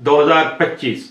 2025।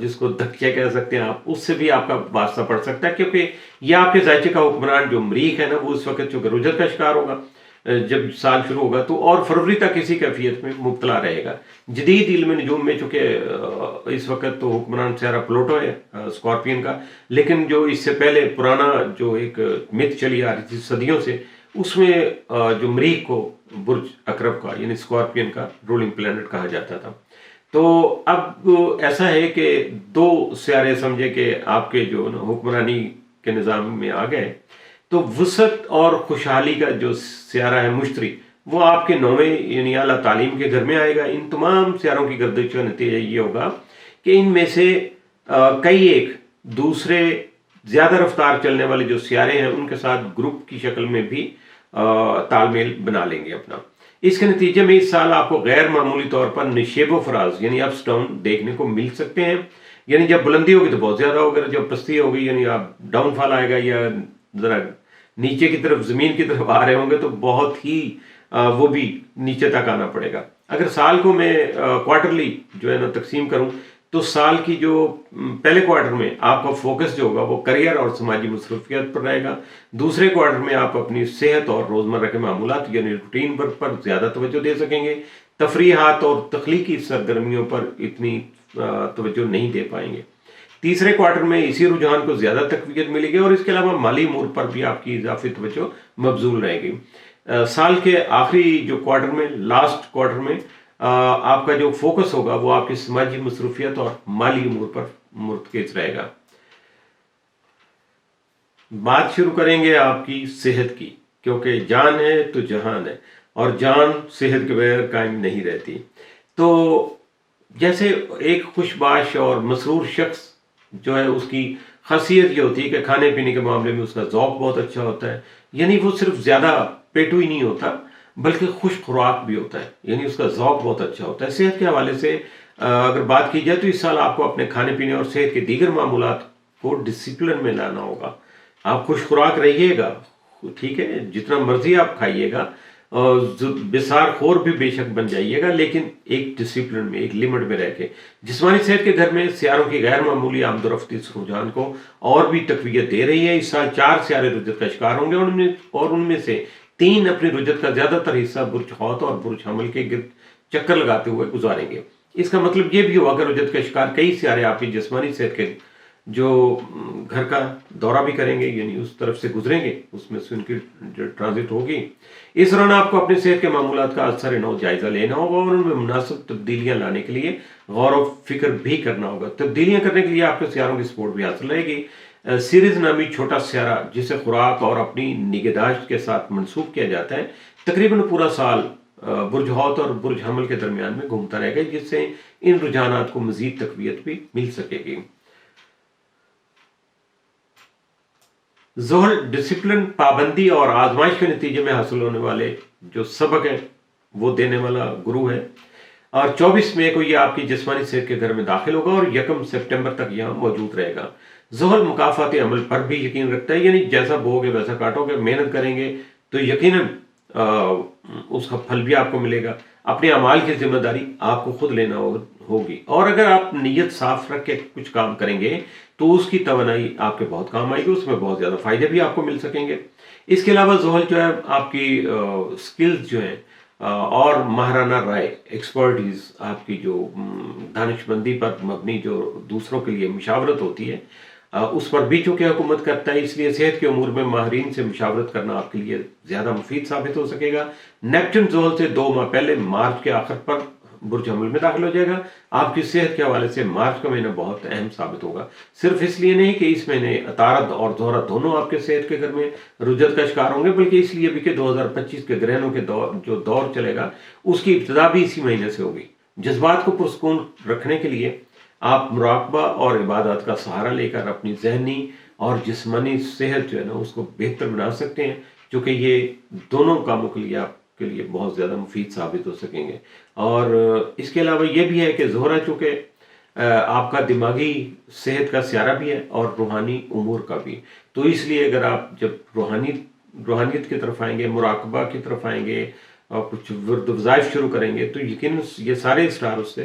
جس کو دھکیہ کہہ سکتے ہیں آپ، اس سے بھی آپ کا واسطہ پڑ سکتا ہے، کیونکہ یہ آپ کے ذائچے کا حکمران جو مریخ ہے نا، وہ اس وقت چونکہ رجت کا شکار ہوگا جب سال شروع ہوگا، تو اور فروری تک اسی کیفیت میں مبتلا رہے گا۔ جدید علم نجوم میں چونکہ اس وقت تو حکمران سیارہ پلوٹو ہے اسکارپین کا، لیکن جو اس سے پہلے پرانا جو ایک مت چلی آ رہی تھی صدیوں سے، اس میں جو مریخ کو برج اقرب کا یعنی اسکارپین کا رولنگ پلانٹ کہا جاتا تھا۔ تو اب ایسا ہے کہ دو سیارے سمجھے کہ آپ کے جو حکمرانی کے نظام میں آ گئے، تو وسعت اور خوشحالی کا جو سیارہ ہے مشتری، وہ آپ کے 9ویں یعنی اعلیٰ تعلیم کے گھر میں آئے گا۔ ان تمام سیاروں کی گردش کا نتیجہ یہ ہوگا کہ ان میں سے کئی ایک دوسرے زیادہ رفتار چلنے والے جو سیارے ہیں ان کے ساتھ گروپ کی شکل میں بھی تال میل بنا لیں گے اپنا۔ اس کے نتیجے میں اس سال آپ کو غیر معمولی طور پر نشیب و فراز یعنی اپس ڈاؤن دیکھنے کو مل سکتے ہیں، یعنی جب بلندی ہوگی تو بہت زیادہ ہوگا، جب پستی ہوگی یعنی آپ ڈاؤن فال آئے گا یا ذرا نیچے کی طرف زمین کی طرف آ رہے ہوں گے تو بہت ہی وہ بھی نیچے تک آنا پڑے گا۔ اگر سال کو میں کوارٹرلی جو ہے نا تقسیم کروں تو سال کی جو پہلے کوارٹر میں آپ کا فوکس جو ہوگا وہ کریئر اور سماجی مصروفیات پر رہے گا، دوسرے کوارٹر میں آپ اپنی صحت اور روزمرہ کے معمولات یعنی روٹین ورک پر زیادہ توجہ دے سکیں گے، تفریحات اور تخلیقی سرگرمیوں پر اتنی توجہ نہیں دے پائیں گے۔ تیسرے کوارٹر میں اسی رجحان کو زیادہ تقویت ملے گی اور اس کے علاوہ مالی امور پر بھی آپ کی اضافی توجہ مبذول رہے گی۔ سال کے آخری جو کوارٹر میں لاسٹ کوارٹر میں آپ کا جو فوکس ہوگا وہ آپ کی سماجی مصروفیت اور مالی امور پر مرتکز رہے گا۔ بات شروع کریں گے آپ کی صحت کی، کیونکہ جان ہے تو جہان ہے اور جان صحت کے بغیر قائم نہیں رہتی۔ تو جیسے ایک خوش باش اور مسرور شخص جو ہے اس کی خاصیت یہ ہوتی ہے کہ کھانے پینے کے معاملے میں اس کا ذوق بہت اچھا ہوتا ہے، یعنی وہ صرف زیادہ پیٹو ہی نہیں ہوتا بلکہ خوش خوراک بھی ہوتا ہے، یعنی اس کا ذوق بہت اچھا ہوتا ہے۔ صحت کے حوالے سے اگر بات کی جائے تو اس سال آپ کو اپنے کھانے پینے اور صحت کے دیگر معمولات کو ڈسپلن میں لانا ہوگا۔ آپ خوش خوراک رہیے گا، ٹھیک ہے، جتنا مرضی آپ کھائیے گا، بسار خور بھی بے شک بن جائیے گا، لیکن ایک ڈسپلن میں ایک لمٹ میں رہ کے۔ جسمانی صحت کے گھر میں سیاروں کی غیر معمولی آمد و رفت اس رجحان کو اور بھی تقویت دے رہی ہے۔ اس سال 4 سیارے رجت کا شکار ہوں گے اور ان میں سے 3 اپنی رجت کا زیادہ تر حصہ برج حوت اور برج حمل کے گرد چکر لگاتے ہوئے گزاریں گے۔ اس کا مطلب یہ بھی ہوا کہ رجت کا شکار کئی سیارے آپ کی جسمانی صحت کے جو گھر کا دورہ بھی کریں گے، یعنی اس طرف سے گزریں گے، اس میں سے ان کی ٹرانزٹ ہوگی۔ اس دوران آپ کو اپنے صحت کے معمولات کا اثر نو جائزہ لینا ہوگا اور ان میں مناسب تبدیلیاں لانے کے لیے غور و فکر بھی کرنا ہوگا۔ تبدیلیاں کرنے کے لیے آپ کے سیاروں کی سپورٹ بھی حاصل رہے گی۔ سیریز نامی چھوٹا سیارہ جسے خوراک اور اپنی نگہداشت کے ساتھ منسوب کیا جاتا ہے، تقریباً پورا سال برج حوت اور برج حمل کے درمیان میں گھومتا رہے گا، جس سے ان رجحانات کو مزید تقویت بھی مل سکے گی۔ زحل ڈسپلن، پابندی اور آزمائش کے نتیجے میں حاصل ہونے والے جو سبق ہے وہ دینے والا گرو ہے، اور 24 مئی کو یہ آپ کی جسمانی صحت کے گھر میں داخل ہوگا اور 1 سپٹمبر تک یہاں موجود رہے گا۔ زحل مکافاتی عمل پر بھی یقین رکھتا ہے، یعنی جیسا بو گے ویسا کاٹو گے، محنت کریں گے تو یقیناً اس کا پھل بھی آپ کو ملے گا۔ اپنے اعمال کی ذمہ داری آپ کو خود لینا ہوگی، اور اگر آپ نیت صاف رکھ کے کچھ کام کریں گے تو اس کی توانائی آپ کے بہت کام آئے گی، اس میں بہت زیادہ فائدے بھی آپ کو مل سکیں گے۔ اس کے علاوہ زحل جو ہے آپ کی سکلز جو ہیں اور ماہرانہ رائے، ایکسپرٹیز، آپ کی جو دانش مندی پر مبنی جو دوسروں کے لیے مشاورت ہوتی ہے، اس پر بھی چونکہ حکومت کرتا ہے، اس لیے صحت کے امور میں ماہرین سے مشاورت کرنا آپ کے لیے زیادہ مفید ثابت ہو سکے گا۔ نیپٹن زحل سے 2 ماہ پہلے مارچ کے آخر پر برج حمل میں داخل ہو جائے گا۔ آپ کی صحت کے حوالے سے مارچ کا مہینہ بہت اہم ثابت ہوگا، صرف اس لیے نہیں کہ اس مہینے عطارد اور زہرہ دونوں آپ کے صحت کے گھر میں رجت کا شکار ہوں گے، بلکہ اس لیے بھی کہ 2025 کے گرہنوں کے جو دور چلے گا اس کی ابتدا بھی اسی مہینے سے ہوگی۔ جذبات کو پرسکون رکھنے کے لیے آپ مراقبہ اور عبادات کا سہارا لے کر اپنی ذہنی اور جسمانی صحت جو ہے نا اس کو بہتر بنا سکتے ہیں، چونکہ یہ دونوں کاموں کے لیے آپ کے لیے بہت زیادہ مفید ثابت ہو سکیں گے۔ اور اس کے علاوہ یہ بھی ہے کہ زہرہ چونکہ آپ کا دماغی صحت کا سیارہ بھی ہے اور روحانی امور کا بھی، تو اس لیے اگر آپ جب روحانیت کی طرف آئیں گے، مراقبہ کی طرف آئیں گے اور کچھ ورد وظائف شروع کریں گے تو یقیناً یہ سارے اسٹار اس سے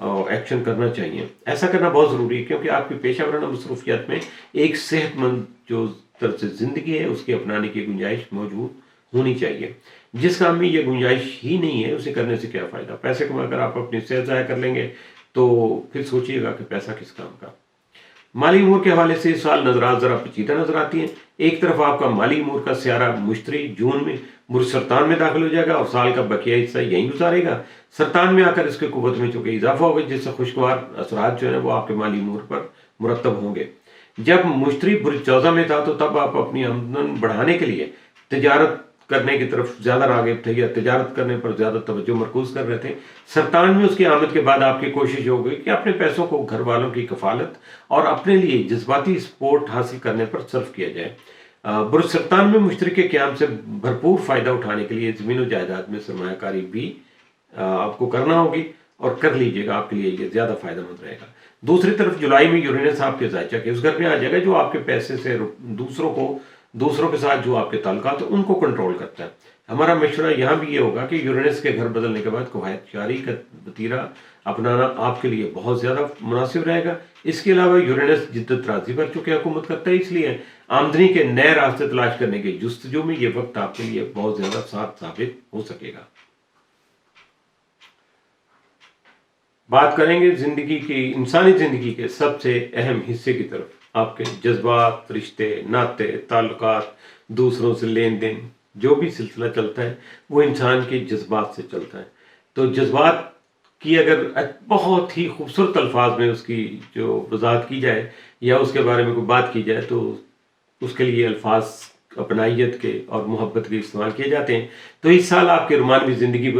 ایکشن کرنا چاہیے. ایسا کرنا بہت ضروری ہے کیونکہ آپ کی پیشہ ورانہ مصروفیات میں ایک صحت مند جو طرز زندگی ہے اس کے اپنانے کی گنجائش موجود ہونی چاہیے. جس کام میں یہ گنجائش ہی نہیں ہے اسے کرنے سے کیا فائدہ. پیسے کما کر آپ اپنی صحت ضائع کر لیں گے تو پھر سوچئے گا کہ پیسہ کس کام کا. مالی امور کے حوالے سے اس سال نظرات ذرا پیچیدہ نظر آتی ہیں. ایک طرف آپ کا مالی امور کا سیارہ مشتری جون میں برج سرطان میں داخل ہو جائے گا اور سال کا بقیہ حصہ یہیں گزارے گا. سرطان میں آ کر اس کی قوت میں چونکہ اضافہ ہوگا جس سے خوشگوار اثرات جو ہے وہ آپ کے مالی امور پر مرتب ہوں گے. جب مشتری برج چوزہ میں تھا تو تب آپ اپنی آمدن بڑھانے کے لیے تجارت کرنے کی طرف زیادہ راغب تھے یا تجارت کرنے پر زیادہ توجہ مرکوز کر رہے تھے. سرطان میں اس کی آمد کے بعد آپ کی کوشش ہوگی کہ اپنے پیسوں کو گھر والوں کی کفالت اور اپنے لیے جذباتی سپورٹ حاصل کرنے پر صرف کیا جائے. برج سرطان میں مشتری کے قیام سے بھرپور فائدہ اٹھانے کے لیے زمین و جائیداد میں سرمایہ کاری بھی آپ کو کرنا ہوگی اور کر لیجئے گا. آپ کے لیے یہ زیادہ فائدہ مند رہے گا. دوسری طرف جولائی میں یورینس آپ کے ذائچہ کے اس گھر میں آ جائے گا جو آپ کے پیسے سے دوسروں کے ساتھ جو آپ کے تعلقات ہیں ان کو کنٹرول کرتا ہے. ہمارا مشورہ یہاں بھی یہ ہوگا کہ یورینس کے گھر بدلنے کے بعد قواعد جاری کا وتیرہ اپنانا آپ کے لیے بہت زیادہ مناسب رہے گا. اس کے علاوہ یورینس جدت رازی پر چونکہ حکومت کرتا ہے اس لیے آمدنی کے نئے راستے تلاش کرنے کے جستجو میں یہ وقت آپ کے لیے بہت زیادہ ساتھ ثابت ہو سکے گا. بات کریں گے انسانی زندگی کے سب سے اہم حصے کی طرف. آپ کے جذبات، رشتے، ناطے، تعلقات، دوسروں سے لین دین جو بھی سلسلہ چلتا ہے وہ انسان کے جذبات سے چلتا ہے. تو جذبات کی اگر بہت ہی خوبصورت الفاظ میں اس کی جو وضاحت کی جائے یا اس کے بارے میں کوئی بات کی جائے تو اس کے لیے الفاظ اپنائیت کے اور محبت کے استعمال کیے جاتے ہیں. تو اس سال آپ کے رومانوی زندگی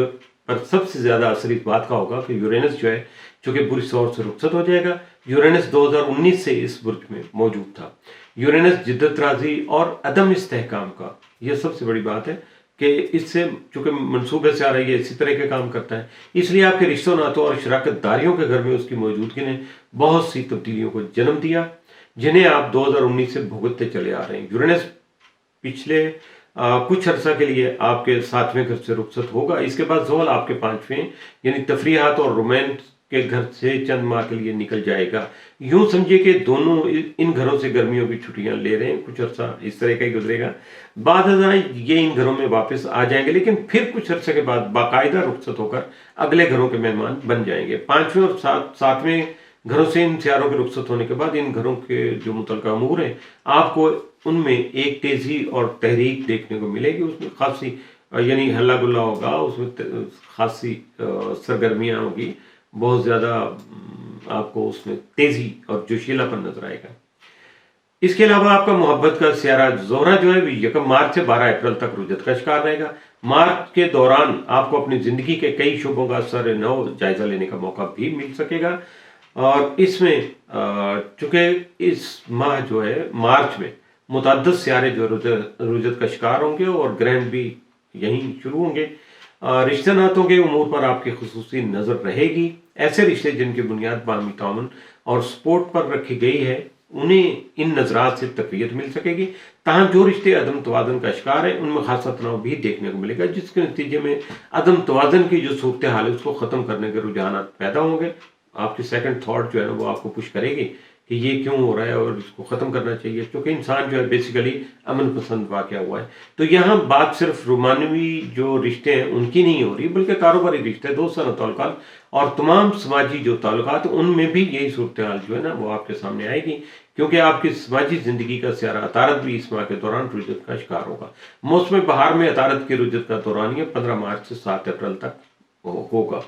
پر سب سے زیادہ اثر اس بات کا ہوگا کہ یورینس جو ہے چونکہ برج سور سے رخصت ہو جائے گا. یورینس 2019 سے اس برج میں موجود تھا. یورینس جدت رازی اور عدم استحکام کا یہ سب سے بڑی بات ہے کہ اس سے چونکہ منصوبے سے آ رہی ہے اسی طرح کے کام کرتا ہے. اس لیے آپ کے رشتوں ناتوں اور شراکت داریوں کے گھر میں اس کی موجودگی نے بہت سی تبدیلیوں کو جنم دیا جنہیں آپ 2019 سے بھگتتے چلے آ رہے ہیں. یورینس پچھلے کچھ عرصہ کے لیے آپ کے 7ویں گھر سے رخصت ہوگا. اس کے بعد زحل آپ کے 5ویں یعنی تفریحات اور رومانس کے گھر سے چند ماہ کے لیے نکل جائے گا. یوں سمجھے کہ دونوں ان گھروں سے گرمیوں کی چھٹیاں لے رہے ہیں. کچھ عرصہ اس طرح کا ہی گزرے گا. بعد ازاں یہ ان گھروں میں واپس آ جائیں گے لیکن پھر کچھ عرصے کے بعد باقاعدہ رخصت ہو کر اگلے گھروں کے مہمان بن جائیں گے. 5ویں اور 7ویں گھروں سے ان سیاروں کے رخصت ہونے کے بعد ان گھروں کے جو متعلقہ امور ہیں آپ کو ان میں ایک تیزی اور تحریک دیکھنے کو ملے گی. اس میں خاصی یعنی ہلا گلا ہوگا, اس میں خاصی سرگرمیاں ہوگی, بہت زیادہ آپ کو اس میں تیزی اور جوشیلا پن نظر آئے گا. اس کے علاوہ آپ کا محبت کا سیارہ زہرہ جو ہے 1 مارچ سے 12 اپریل تک رجت کا شکار رہے گا. مارچ کے دوران آپ کو اپنی زندگی کے کئی شعبوں کا سر نو جائزہ لینے کا موقع بھی مل سکے گا. اور اس میں چونکہ اس ماہ جو ہے مارچ میں متعدد سیارے جو رجت کا شکار ہوں گے اور گرہن بھی یہیں شروع ہوں گے. رشتہ ناتوں کے امور پر آپ کی خصوصی نظر رہے گی. ایسے رشتے جن کی بنیاد باہمی تعاون اور سپورٹ پر رکھی گئی ہے انہیں ان نظرات سے تقویت مل سکے گی. تاہم جو رشتے عدم توازن کا شکار ہیں ان میں خاصا تناؤ بھی دیکھنے کو ملے گا جس کے نتیجے میں عدم توازن کی جو صورتحال ہے اس کو ختم کرنے کے رجحانات پیدا ہوں گے. آپ کی سیکنڈ تھاٹ جو ہے وہ آپ کو پش کرے گی کہ یہ کیوں ہو رہا ہے اور اس کو ختم کرنا چاہیے کیونکہ انسان جو ہے بیسیکلی امن پسند واقع ہوا ہے. تو یہاں بات صرف رومانوی جو رشتے ہیں ان کی نہیں ہو رہی بلکہ کاروباری رشتے, دوستانہ تعلقات اور تمام سماجی جو تعلقات ان میں بھی یہی صورتحال جو ہے نا وہ آپ کے سامنے آئے گی کیونکہ آپ کی سماجی زندگی کا سیارہ عطارد بھی اس ماہ کے دوران رجت کا شکار ہوگا. موسم بہار میں عطارد کی رجت کا دورانیہ 15 مارچ سے 7 اپریل تک ہوگا.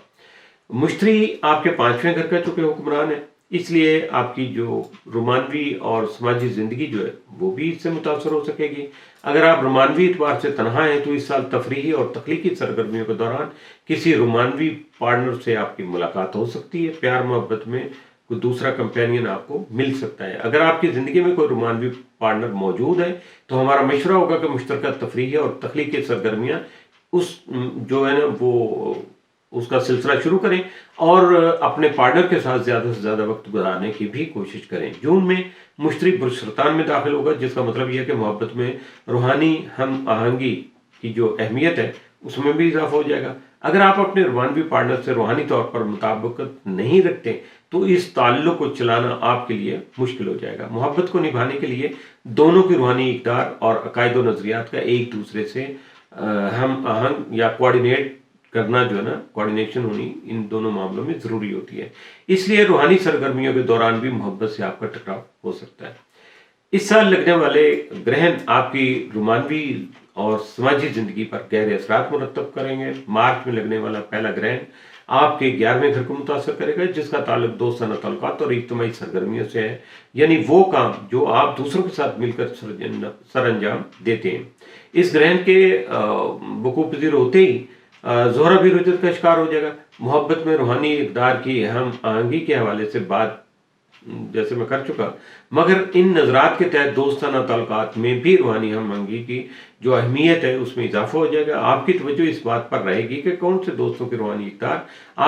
مشتری آپ کے 5ویں گھر کا چونکہ حکمران ہے اس لیے آپ کی جو رومانوی اور سماجی زندگی جو ہے وہ بھی اس سے متاثر ہو سکے گی. اگر آپ رومانوی اعتبار سے تنہا ہیں تو اس سال تفریحی اور تخلیقی سرگرمیوں کے دوران کسی رومانوی پارٹنر سے آپ کی ملاقات ہو سکتی ہے. پیار محبت میں کوئی دوسرا کمپینین آپ کو مل سکتا ہے. اگر آپ کی زندگی میں کوئی رومانوی پارٹنر موجود ہے تو ہمارا مشورہ ہوگا کہ مشترکہ تفریحی اور تخلیقی سرگرمیاں اس جو ہے نا وہ اس کا سلسلہ شروع کریں اور اپنے پارٹنر کے ساتھ زیادہ سے زیادہ وقت گزارنے کی بھی کوشش کریں. جون میں مشتری برج سرطان میں داخل ہوگا جس کا مطلب یہ ہے کہ محبت میں روحانی ہم آہنگی کی جو اہمیت ہے اس میں بھی اضافہ ہو جائے گا. اگر آپ اپنے روحانوی پارٹنر سے روحانی طور پر مطابقت نہیں رکھتے تو اس تعلق کو چلانا آپ کے لیے مشکل ہو جائے گا۔ محبت کو نبھانے کے لیے دونوں کی روحانی اقدار اور عقائد و نظریات کا ایک دوسرے سے ہم آہنگ یا کوآرڈینیٹ کرنا جو ہے نا، کوآرڈینیشن ہونی ان دونوں معاملوں میں ضروری ہوتی ہے۔ اس لیے روحانی سرگرمیوں کے دوران بھی محبت سے آپ کا ٹکراؤ ہو سکتا ہے۔ اس سال لگنے والے گرہن آپ کی رومانوی اور سماجی زندگی پر گہرے اثرات مرتب کریں گے۔ مارچ میں لگنے والا پہلا گرہن آپ کے 11ویں گھر کو متاثر کرے گا، جس کا تعلق دوستانہ تعلقات اور اجتماعی سرگرمیوں سے ہے، یعنی وہ کام جو آپ دوسروں کے ساتھ مل کر سر انجام دیتے ہیں۔ اس گرہن کے وقوع پذیر ہوتے ہی زہرہ بھی رجت کا شکار ہو جائے گا۔ محبت میں روحانی اقدار کی اہم آہنگی کے حوالے سے بات جیسے میں کر چکا، مگر ان نظرات کے تحت دوستانہ تعلقات میں بھی روحانی ہم آہنگی کی جو اہمیت ہے اس میں اضافہ ہو جائے گا۔ آپ کی توجہ اس بات پر رہے گی کہ کون سے دوستوں کی روحانی اقدار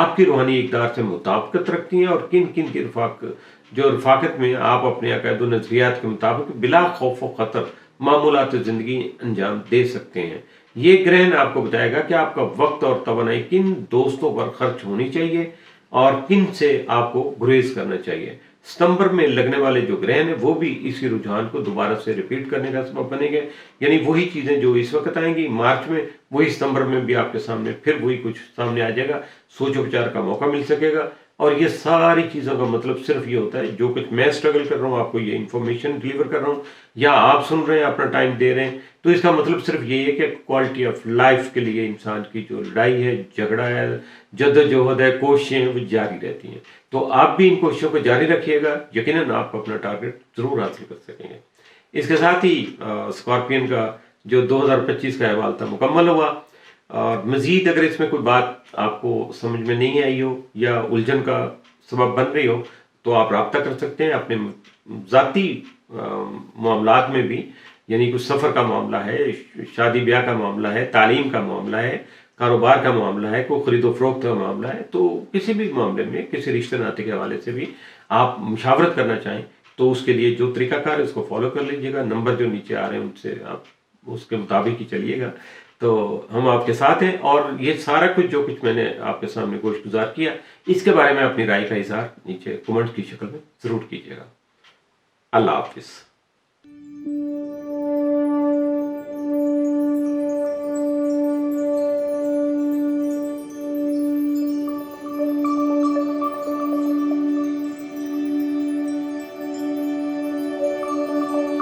آپ کی روحانی اقدار سے مطابقت رکھتی ہیں اور کن کن کی رفاقت میں آپ اپنے عقائد و نظریات کے مطابق بلا خوف و خطر معمولات زندگی انجام دے سکتے ہیں۔ یہ گرہن آپ کو بتائے گا کہ آپ کا وقت اور توانائی کن دوستوں پر خرچ ہونی چاہیے اور کن سے آپ کو گریز کرنا چاہیے۔ ستمبر میں لگنے والے جو گرہن ہیں وہ بھی اسی رجحان کو دوبارہ سے ریپیٹ کرنے کا سبب بنے گے، یعنی وہی چیزیں جو اس وقت آئیں گی مارچ میں، وہی ستمبر میں بھی آپ کے سامنے پھر وہی کچھ سامنے آ جائے گا۔ سوچ و وچار کا موقع مل سکے گا، اور یہ ساری چیزوں کا مطلب صرف یہ ہوتا ہے جو کچھ میں اسٹرگل کر رہا ہوں، آپ کو یہ انفارمیشن ڈلیور کر رہا ہوں یا آپ سن رہے ہیں، اپنا ٹائم دے رہے ہیں، تو اس کا مطلب صرف یہ ہے کہ کوالٹی آف لائف کے لیے انسان کی جو لڑائی ہے، جھگڑا ہے، جدوجہد ہے، کوششیں ہیں، وہ جاری رہتی ہیں۔ تو آپ بھی ان کوششوں کو جاری رکھیے گا، یقیناً آپ اپنا ٹارگٹ ضرور حاصل کر سکیں گے۔ اس کے ساتھ ہی اسکارپین کا جو 2025 کا احوال تھا مکمل ہوا، اور مزید اگر اس میں کوئی بات آپ کو سمجھ میں نہیں آئی ہو یا الجھن کا سبب بن رہی ہو تو آپ رابطہ کر سکتے ہیں اپنے ذاتی معاملات میں بھی، یعنی کچھ سفر کا معاملہ ہے، شادی بیاہ کا معاملہ ہے، تعلیم کا معاملہ ہے، کاروبار کا معاملہ ہے، کوئی خرید و فروخت کا معاملہ ہے، تو کسی بھی معاملے میں کسی رشتے ناطے کے حوالے سے بھی آپ مشاورت کرنا چاہیں تو اس کے لیے جو طریقہ کار ہے اس کو فالو کر لیجیے گا۔ نمبر جو نیچے آ رہے ہیں ان سے آپ اس کے مطابق ہی چلیے گا، تو ہم آپ کے ساتھ ہیں۔ اور یہ سارا کچھ جو کچھ میں نے آپ کے سامنے گوشت گزار کیا، اس کے بارے میں اپنی رائے کا اظہار نیچے کمنٹ کی شکل میں ضرور کیجیے گا۔ اللہ حافظ۔